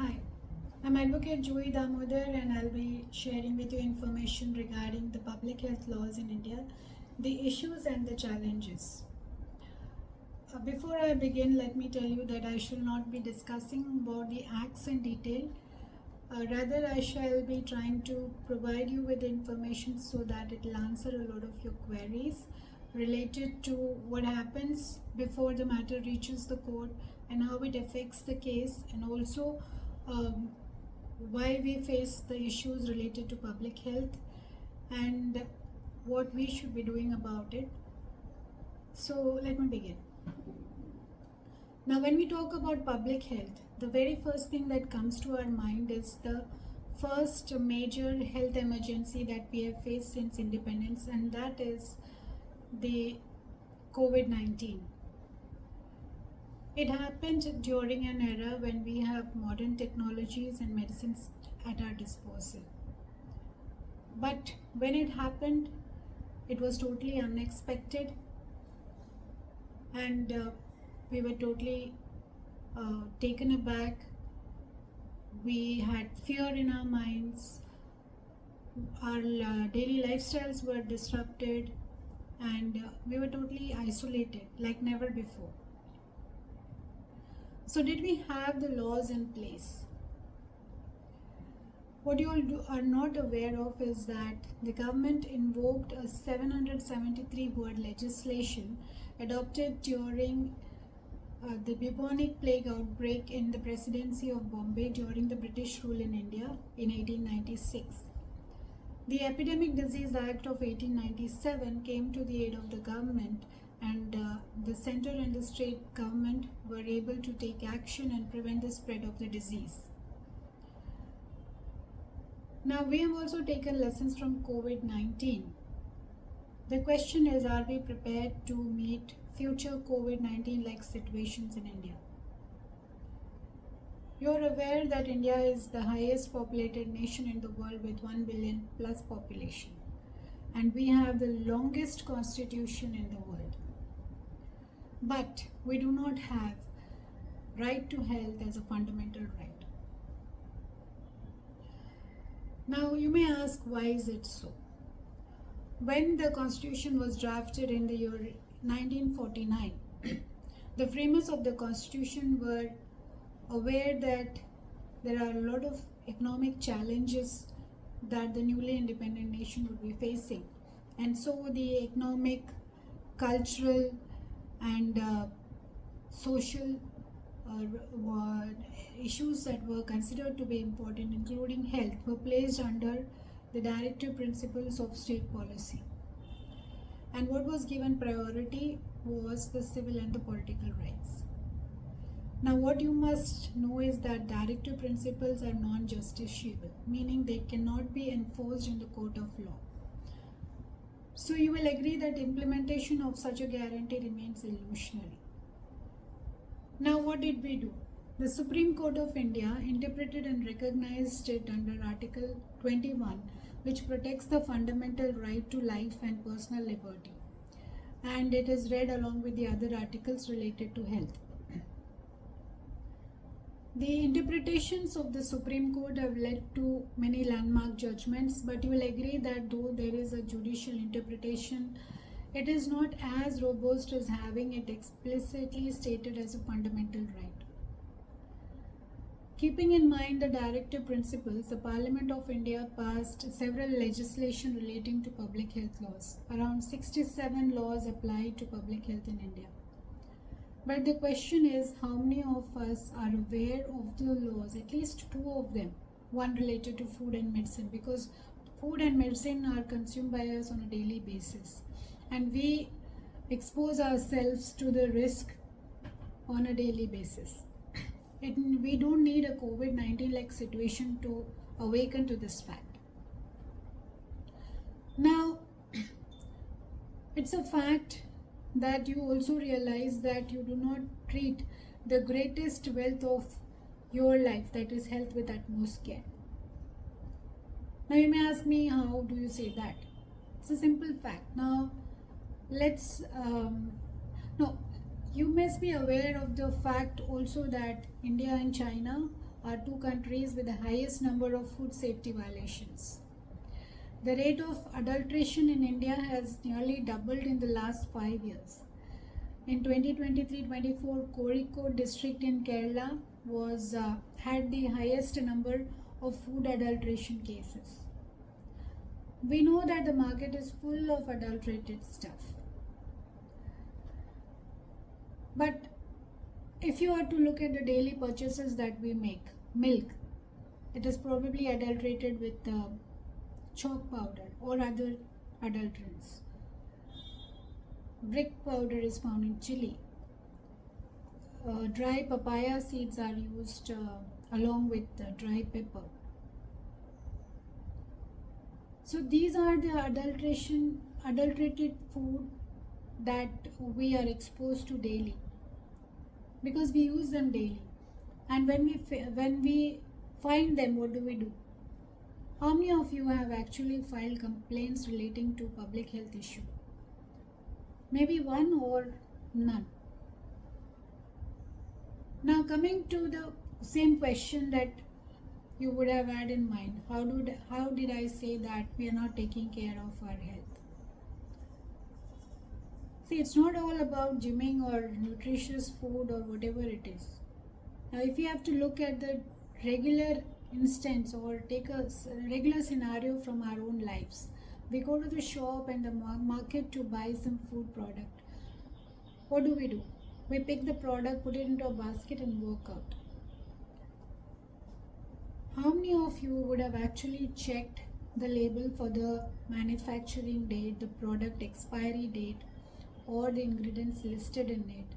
Hi, I'm Advocate Juhi Damodar and I'll be sharing with you information regarding the public health laws in India, the issues and the challenges. Before I begin, let me tell you that I shall not be discussing about the acts in detail. Rather, I shall be trying to provide you with information so that it will answer a lot of your queries related to what happens before the matter reaches the court and how it affects the case, and also why we face the issues related to public health and what we should be doing about it. So let me begin. Now, when we talk about public health, the very first thing that comes to our mind is the first major health emergency that we have faced since independence, and that is the COVID-19. It happened during an era when we have modern technologies and medicines at our disposal. But when it happened, it was totally unexpected, and we were totally taken aback. We had fear in our minds. Our daily lifestyles were disrupted, and we were totally isolated like never before. So did we have the laws in place? What you all are not aware of is that the government invoked a 773 word legislation adopted during the bubonic plague outbreak in the presidency of Bombay during the British rule in India in 1896. The Epidemic Disease Act of 1897 came to the aid of the government, and the center and the state government were able to take action and prevent the spread of the disease. Now, we have also taken lessons from COVID-19. The question is, are we prepared to meet future COVID-19 like situations in India? You're aware that India is the highest populated nation in the world with 1 billion plus population, and we have the longest constitution in the world. But we do not have right to health as a fundamental right. Now you may ask, why is it so? When the constitution was drafted in the year 1949, the framers of the constitution were aware that there are a lot of economic challenges that the newly independent nation would be facing, and so the economic, cultural and social issues that were considered to be important, including health, were placed under the directive principles of state policy. And what was given priority was the civil and the political rights. Now, what you must know is that directive principles are non-justiciable, meaning they cannot be enforced in the court of law. So you will agree that implementation of such a guarantee remains illusionary. Now, what did we do? The Supreme Court of India interpreted and recognized it under Article 21, which protects the fundamental right to life and personal liberty, and it is read along with the other articles related to health. The interpretations of the Supreme Court have led to many landmark judgments, but you will agree that though there is a judicial interpretation, it is not as robust as having it explicitly stated as a fundamental right. Keeping in mind the directive principles, the Parliament of India passed several legislation relating to public health laws. Around 67 laws apply to public health in India. But the question is, how many of us are aware of the laws, at least two of them, one related to food and medicine, because food and medicine are consumed by us on a daily basis, and we expose ourselves to the risk on a daily basis. We don't need a COVID-19 like situation to awaken to this fact. Now, it's a fact that you also realize that you do not treat the greatest wealth of your life, that is health, with utmost care. Now you may ask me, how do you say that? It's a simple fact. Now let's no you must be aware of the fact also that India and China are two countries with the highest number of food safety violations. The rate of adulteration in India has nearly doubled in the last 5 years. In 2023-24, Kozhikode district in Kerala had the highest number of food adulteration cases. We know that the market is full of adulterated stuff. But if you are to look at the daily purchases that we make, milk, it is probably adulterated with chalk powder or other adulterants. Brick powder is found in chili. Dry papaya seeds are used along with dry pepper. So these are the adulterated food that we are exposed to daily, because we use them daily. And when we find them, what do? How many of you have actually filed complaints relating to public health issue? Maybe one or none. Now coming to the same question that you would have had in mind, how did I say that we are not taking care of our health? See, it's not all about gymming or nutritious food or whatever it is. Now, if you have to look at the regular instance or take a regular scenario from our own lives, we go to the shop and the market to buy some food product. What do? We pick the product, put it into a basket and walk out. How many of you would have actually checked the label for the manufacturing date, the product expiry date, or the ingredients listed in it,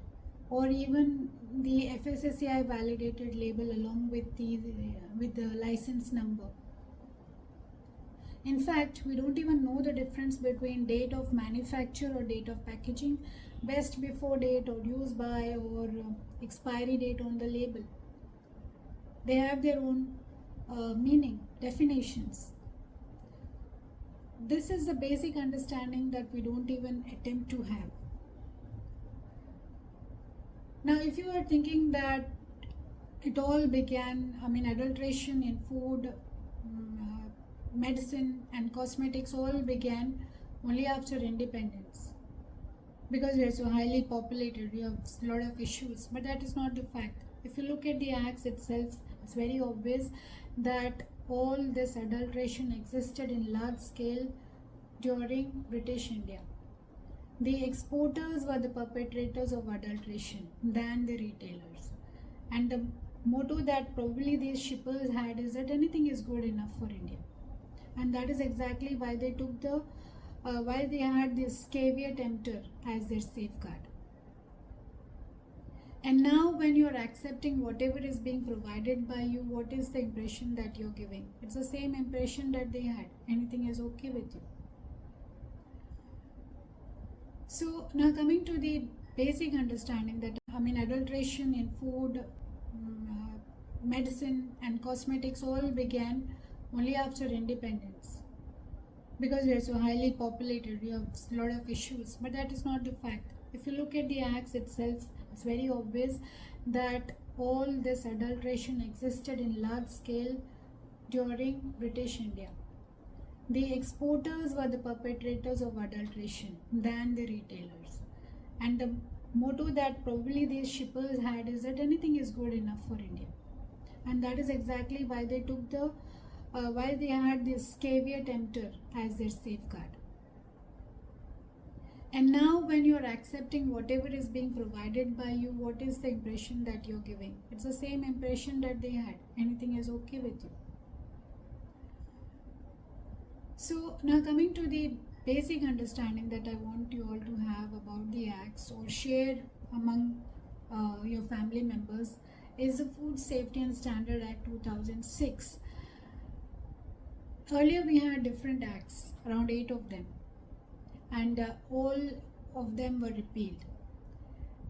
or even the FSSAI validated label along with the license number? In fact, we don't even know the difference between date of manufacture or date of packaging, best before date or use by or expiry date on the label. They have their own meaning, definitions. This is the basic understanding that we don't even attempt to have. Now, if you are thinking that it all began, adulteration in food, medicine and cosmetics all began only after independence, because we are so highly populated, we have a lot of issues, but that is not the fact. If you look at the acts itself, it's very obvious that all this adulteration existed in large scale during British India. The exporters were the perpetrators of adulteration than the retailers. And the motto that probably these shippers had is that anything is good enough for India. And that is exactly why they took why they had this caveat emptor as their safeguard. And now when you are accepting whatever is being provided by you, what is the impression that you're giving? It's the same impression that they had. Anything is okay with you. So now coming to the basic understanding that adulteration in food, medicine and cosmetics all began only after independence, because we are so highly populated, we have a lot of issues, but that is not the fact. If you look at the acts itself, it's very obvious that all this adulteration existed in large scale during British India. The exporters were the perpetrators of adulteration than the retailers. And the motto that probably these shippers had is that anything is good enough for India. And that is exactly why they took why they had this caveat emptor as their safeguard. And now when you are accepting whatever is being provided by you, what is the impression that you're giving? It's the same impression that they had. Anything is okay with you. So now coming to the basic understanding that I want you all to have about the acts or share among your family members is the Food Safety and Standard Act 2006. Earlier we had different acts, around 8 of them, and all of them were repealed.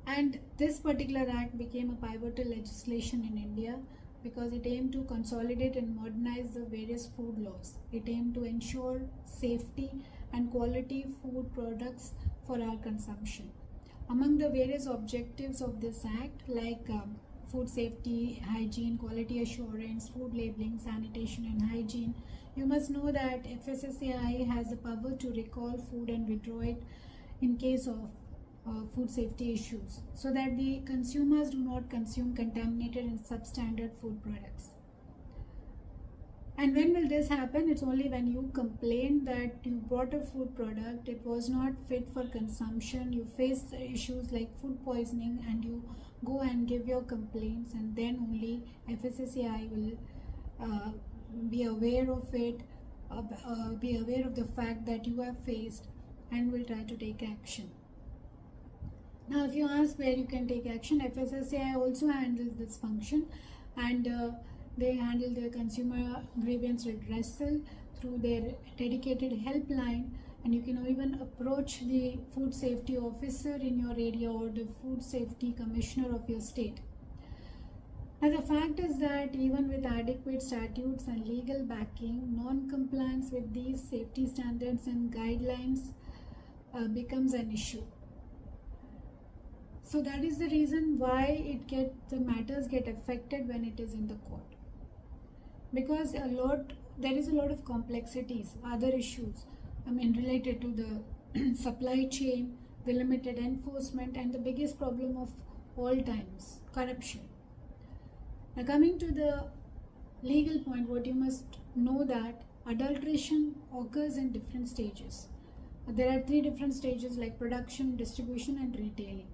And this particular act became a pivotal legislation in India because it aimed to consolidate and modernize the various food laws. It aimed to ensure safety and quality food products for our consumption. Among the various objectives of this act, like food safety, hygiene, quality assurance, food labeling, sanitation and hygiene, you must know that FSSAI has the power to recall food and withdraw it in case of food safety issues, so that the consumers do not consume contaminated and substandard food products. And when will this happen? It's only when you complain that you bought a food product, it was not fit for consumption, you face issues like food poisoning, and you go and give your complaints, and then only FSSAI will be aware of it, be aware of the fact that you have faced, and will try to take action. Now, if you ask where you can take action, FSSAI also handles this function, and they handle their consumer grievance redressal through their dedicated helpline, and you can even approach the food safety officer in your area or the food safety commissioner of your state. Now, the fact is that even with adequate statutes and legal backing, non-compliance with these safety standards and guidelines becomes an issue. So that is the reason why the matters get affected when it is in the court. Because there is a lot of complexities, other issues, related to the supply chain, the limited enforcement, and the biggest problem of all times, corruption. Now, coming to the legal point, what you must know that adulteration occurs in different stages. There are 3 different stages like production, distribution, and retailing.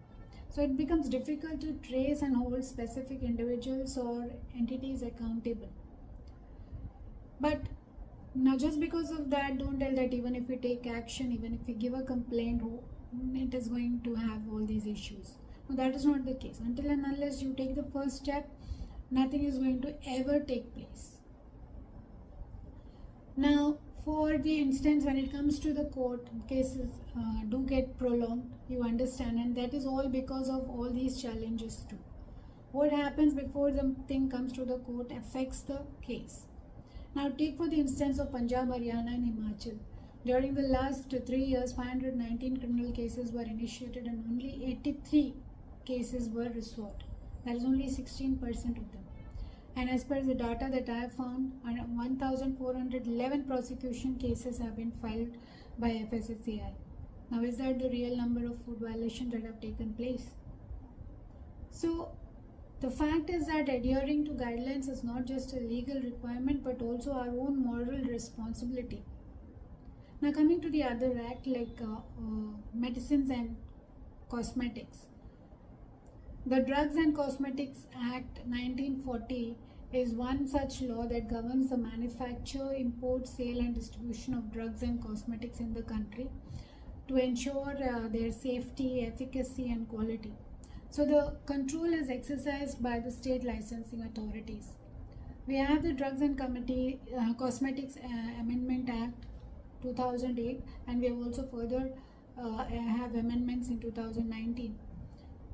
So it becomes difficult to trace and hold specific individuals or entities accountable. But now, just because of that, don't tell that even if we take action, even if we give a complaint, it is going to have all these issues. No, that is not the case. Until and unless you take the first step, nothing is going to ever take place. Now, for the instance, when it comes to the court, cases do get prolonged, you understand, and that is all because of all these challenges too. What happens before the thing comes to the court affects the case. Now, take for the instance of Punjab, Haryana and Himachal. During the last 3 years, 519 criminal cases were initiated and only 83 cases were resolved. That is only 16% of them. And as per the data that I have found, 1,411 prosecution cases have been filed by FSSAI. Now, is that the real number of food violations that have taken place? So, the fact is that adhering to guidelines is not just a legal requirement but also our own moral responsibility. Now, coming to the other act like medicines and cosmetics. The Drugs and Cosmetics Act 1940 is one such law that governs the manufacture, import, sale and distribution of drugs and cosmetics in the country to ensure their safety, efficacy and quality. So the control is exercised by the state licensing authorities. We have the Drugs and Cosmetics Amendment Act 2008, and we have also further have amendments in 2019.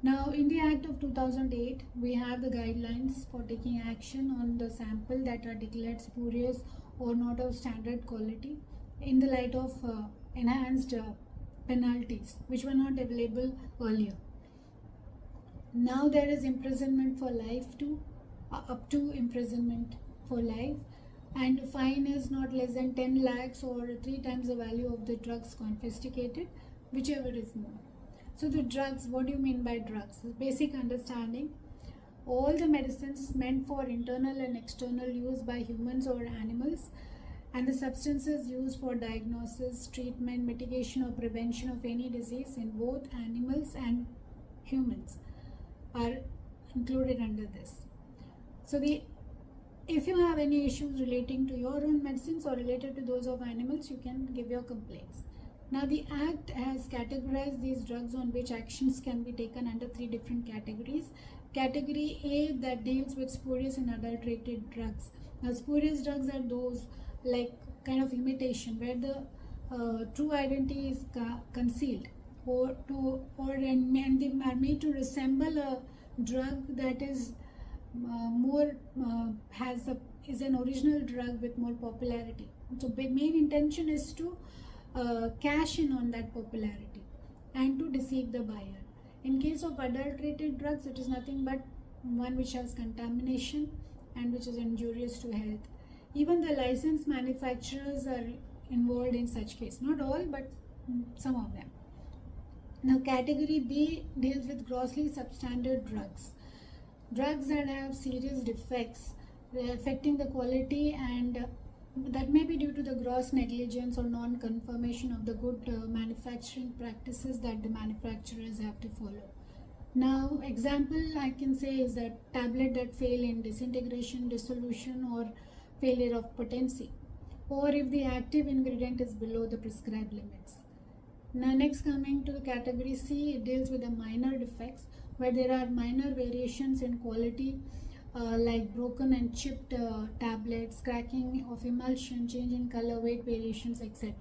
Now, in the Act of 2008, we have the guidelines for taking action on the sample that are declared spurious or not of standard quality in the light of enhanced penalties, which were not available earlier. Now there is imprisonment for life too, up to imprisonment for life, and the fine is not less than 10 lakhs or 3 times the value of the drugs confiscated, whichever is more. So the drugs, what do you mean by drugs? Basic understanding, all the medicines meant for internal and external use by humans or animals, and the substances used for diagnosis, treatment, mitigation or prevention of any disease in both animals and humans are included under this. So if you have any issues relating to your own medicines or related to those of animals, you can give your complaints. Now, the Act has categorized these drugs on which actions can be taken under 3 different categories. Category A, that deals with spurious and adulterated drugs. Now, spurious drugs are those like kind of imitation, where the true identity is concealed, and they are made to resemble a drug that is is an original drug with more popularity. So the main intention is to cash in on that popularity and to deceive the buyer. In case of adulterated drugs, it is nothing but one which has contamination and which is injurious to health. Even the licensed manufacturers are involved in such case. Not all, but some of them. Now, category B deals with grossly substandard drugs. Drugs that have serious defects affecting the quality, and that may be due to the gross negligence or non-confirmation of the good manufacturing practices that the manufacturers have to follow. Now, example I can say is that tablet that fail in disintegration, dissolution, or failure of potency, or if the active ingredient is below the prescribed limits. Now, next coming to the category C, it deals with the minor defects where there are minor variations in quality, like broken and chipped tablets, cracking of emulsion, change in color, weight variations, etc.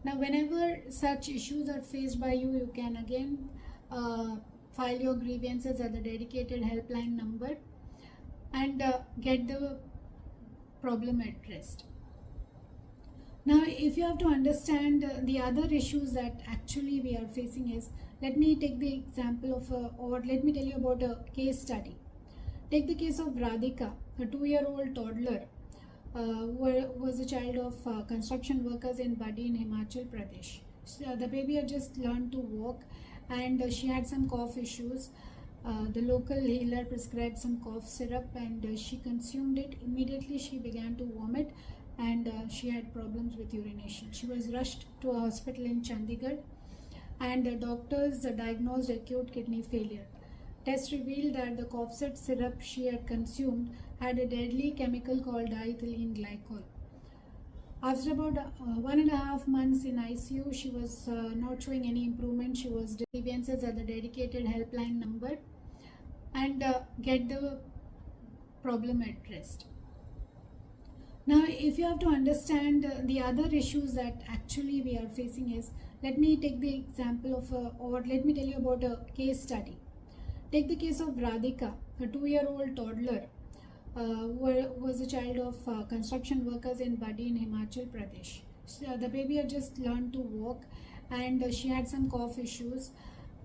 Now, whenever such issues are faced by you, you can again file your grievances at the dedicated helpline number and get the problem addressed. Now, if you have to understand the other issues that actually we are facing is, let me take the example of, or let me tell you about a case study. Take the case of Radhika, a 2-year-old toddler who was a child of construction workers in Badi in Himachal Pradesh. So, the baby had just learned to walk and she had some cough issues. The local healer prescribed some cough syrup and she consumed it. Immediately she began to vomit and she had problems with urination. She was rushed to a hospital in Chandigarh and the doctors diagnosed acute kidney failure. Tests revealed that the cough syrup she had consumed had a deadly chemical called diethylene glycol. After about 1.5 months in ICU, she was not showing any improvement. She was grievances at the dedicated helpline number and get the problem addressed. Now, if you have to understand the other issues that actually we are facing is, let me take the example of, or let me tell you about a case study. Take the case of Radhika, a 2-year-old toddler who was a child of construction workers in Badi in Himachal Pradesh. So, the baby had just learned to walk and she had some cough issues.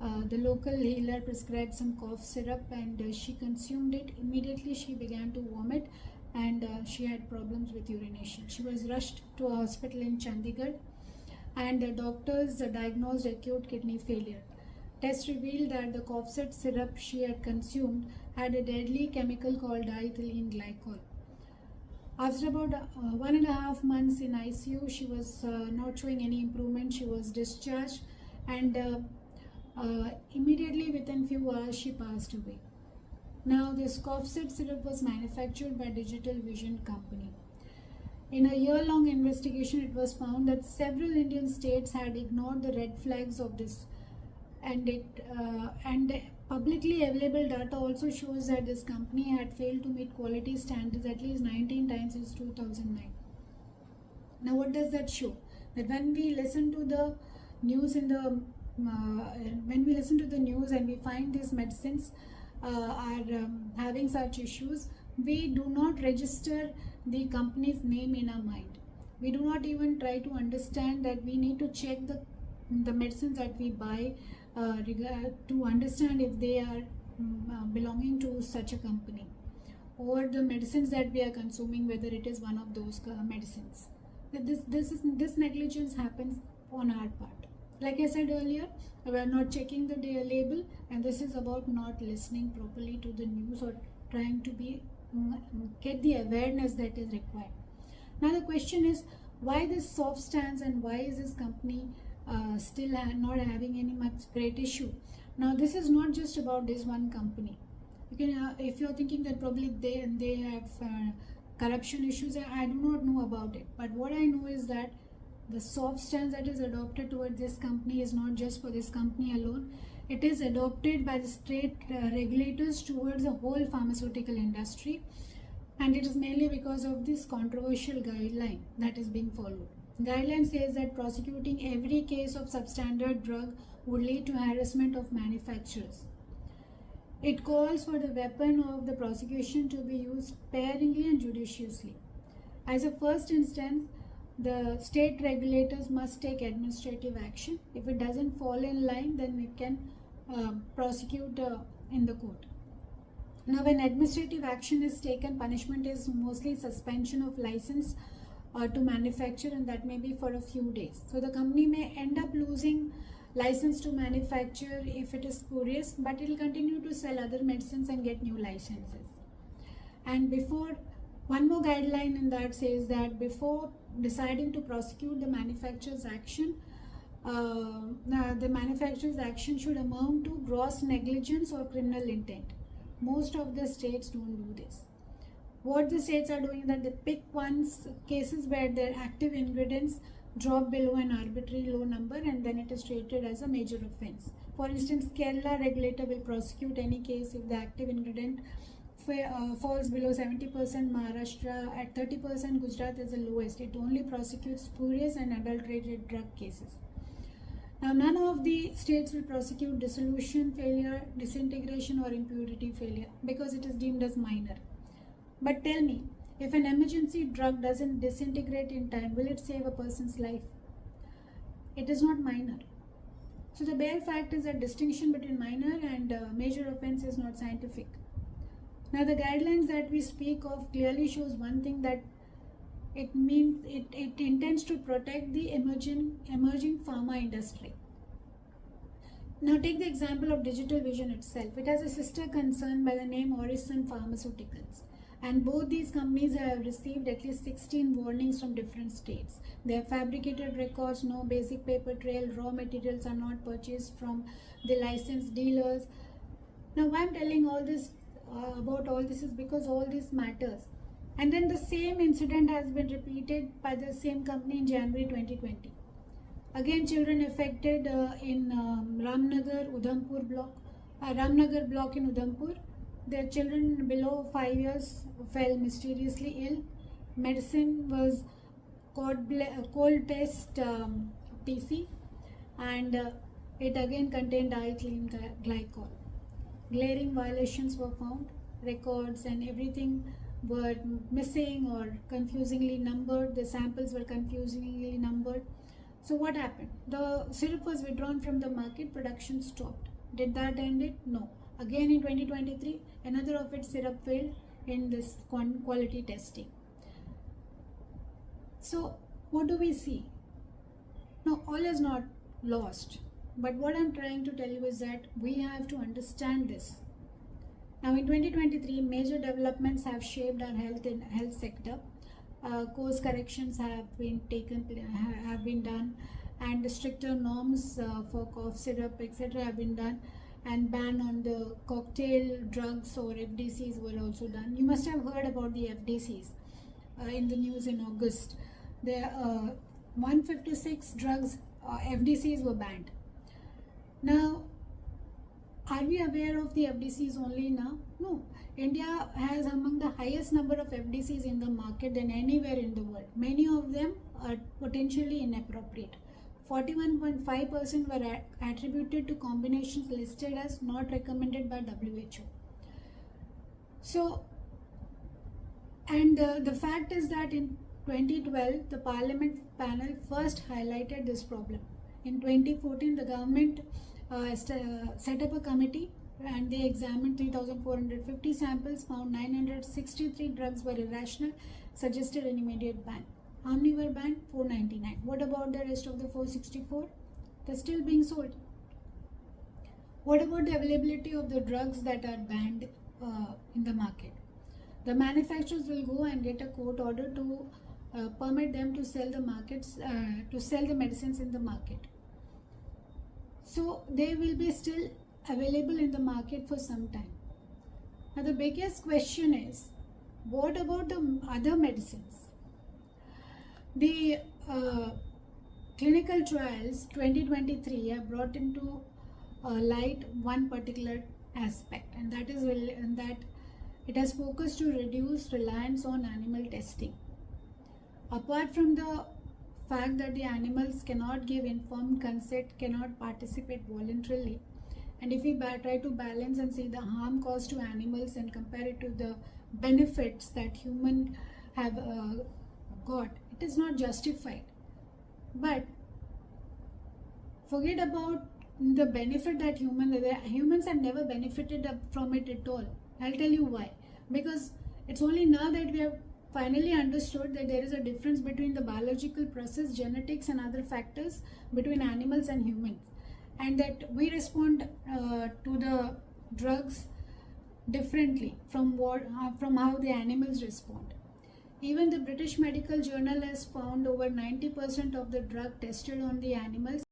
The local healer prescribed some cough syrup and she consumed it. Immediately she began to vomit and she had problems with urination. She was rushed to a hospital in Chandigarh and the doctors diagnosed acute kidney failure. Tests revealed that the cough syrup she had consumed had a deadly chemical called diethylene glycol. After about 1.5 months in ICU, she was not showing any improvement. She was discharged and immediately within few hours she passed away. Now, this cough syrup was manufactured by Digital Vision Company. In a year-long investigation, it was found that several Indian states had ignored the red flags of this, and publicly available data also shows that this company had failed to meet quality standards at least 19 times since 2009. Now, what does that show? That when we listen to the news and we find these medicines are having such issues, we do not register the company's name in our mind. We do not even try to understand that we need to check the medicines that we buy to understand if they are belonging to such a company, or the medicines that we are consuming, whether it is one of those medicines. This negligence happens on our part. Like I said earlier, we are not checking the label, and this is about not listening properly to the news or trying to get the awareness that is required. Now the question is, why this soft stance and why is this company still not having any much great issue? Now this is not just about this one company. You can, if you're thinking that probably they have corruption issues, I do not know about it. But what I know is that the soft stance that is adopted towards this company is not just for this company alone. It is adopted by the state regulators towards the whole pharmaceutical industry, and it is mainly because of this controversial guideline that is being followed. Guideline says that prosecuting every case of substandard drug would lead to harassment of manufacturers. It calls for the weapon of the prosecution to be used sparingly and judiciously. As a first instance, the state regulators must take administrative action. If it doesn't fall in line, then we can prosecute in the court. Now, when administrative action is taken, punishment is mostly suspension of license to manufacture, and that may be for a few days. So the company may end up losing license to manufacture if it is spurious, but it will continue to sell other medicines and get new licenses. And before, one more guideline in that says that before deciding to prosecute the manufacturer's action, the manufacturer's action should amount to gross negligence or criminal intent. Most of the states don't do this. What the states are doing is that they pick cases where their active ingredients drop below an arbitrary low number, and then it is treated as a major offense. For instance, Kerala regulator will prosecute any case if the active ingredient falls below 70%, Maharashtra at 30%, Gujarat is the lowest. It only prosecutes spurious and adulterated drug cases. Now, none of the states will prosecute dissolution failure, disintegration or impurity failure because it is deemed as minor. But tell me, if an emergency drug doesn't disintegrate in time, will it save a person's life? It is not minor. So the bare fact is that distinction between minor and major offense is not scientific. Now the guidelines that we speak of clearly shows one thing, that it means it intends to protect the emerging pharma industry. Now take the example of Digital Vision itself. It has a sister concern by the name Orison Pharmaceuticals. And both these companies have received at least 16 warnings from different states. They have fabricated records, no basic paper trail, raw materials are not purchased from the licensed dealers. Now why I'm telling all this about all this is because all this matters. And then the same incident has been repeated by the same company in January 2020. Again, children affected in Ramnagar block in Udhampur. Their children below 5 years fell mysteriously ill. Medicine was cold test TC, and it again contained ethylene glycol. Glaring violations were found. Records and everything were missing or confusingly numbered. The samples were confusingly numbered. So what happened? The syrup was withdrawn from the market, production stopped. Did that end it? No. Again in 2023, another of its syrup failed in this quality testing. So what do we see? No, all is not lost. But what I'm trying to tell you is that we have to understand this. Now in 2023, major developments have shaped our health sector. Course corrections have been done, and stricter norms for cough syrup, etc. have been done, and ban on the cocktail drugs or FDCs were also done. You must have heard about the FDCs in the news in August. There 156 drugs, FDCs were banned. Now, are we aware of the FDCs only now? No. India has among the highest number of FDCs in the market than anywhere in the world. Many of them are potentially inappropriate. 41.5% were attributed to combinations listed as not recommended by WHO. So, and the fact is that in 2012, the Parliament panel first highlighted this problem. In 2014, the government set up a committee and they examined 3,450 samples, found 963 drugs were irrational, suggested an immediate ban. How many were banned? 499. What about the rest of the 464? They're still being sold. What about the availability of the drugs that are banned in the market? The manufacturers will go and get a court order to permit them to sell the medicines in the market. So they will be still available in the market for some time. Now the biggest question is, what about the other medicines? The clinical trials 2023 have brought into light one particular aspect, and that is that it has focused to reduce reliance on animal testing. Apart from the fact that the animals cannot give informed consent, cannot participate voluntarily, and if we try to balance and see the harm caused to animals and compare it to the benefits that humans have got, it is not justified. But forget about the benefit that humans have never benefited from it at all. I'll tell you why. Because it's only now that we have finally understood that there is a difference between the biological process, genetics and other factors between animals and humans, and that we respond to the drugs differently from how the animals respond. Even the British Medical Journal has found over 90% of the drug tested on the animals